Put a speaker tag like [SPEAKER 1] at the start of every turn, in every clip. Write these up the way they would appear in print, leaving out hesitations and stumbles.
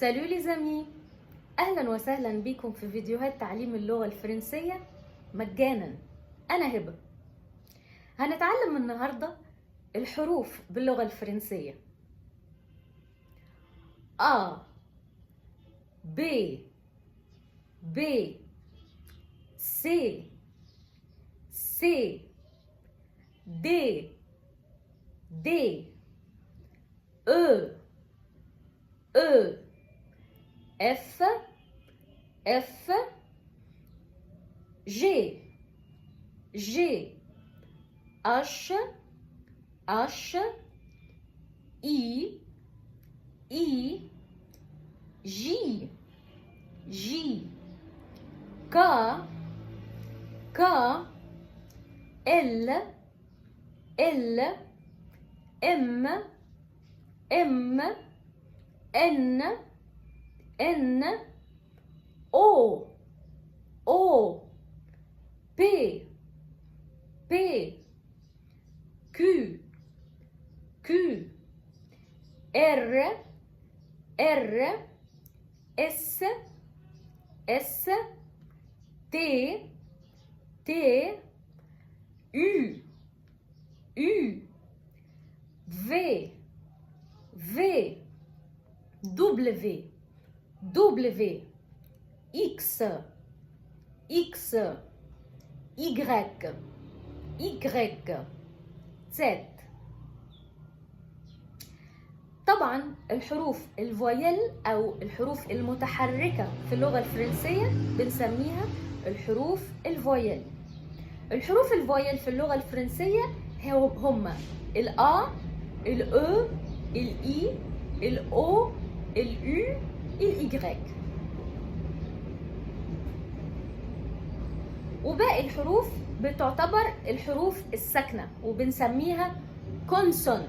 [SPEAKER 1] سالو لي زامي، اهلا وسهلا بكم في فيديوهات تعليم اللغة الفرنسية مجانا. انا هبة. هنتعلم النهاردة الحروف باللغة الفرنسية. A B B C C D D E E F F G G H H I I J J K K L L M M N N O O P P Q Q R R S S T T U U V V W W X X Y Y Z. طبعا الحروف الفويل او الحروف المتحركة في اللغة الفرنسية بنسميها الحروف الفويل. الحروف الفويل في اللغة الفرنسية هما الأ الأو الإي الأو اليو الإيغريك، وباقي الحروف بتعتبر الحروف الساكنة وبنسميها كونسون.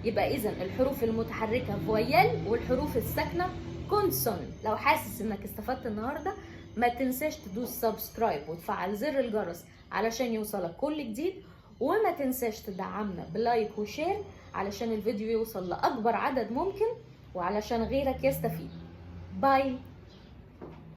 [SPEAKER 1] يبقى إذن الحروف المتحركة فويل والحروف الساكنة كونسون. لو حاسس إنك استفدت النهاردة ما تنساش تدوس سبسكرايب وتفعل زر الجرس علشان يوصلك كل جديد، وما تنساش تدعمنا بلايك وشير علشان الفيديو يوصل لأكبر عدد ممكن وعلشان غيرك يستفيد. باي.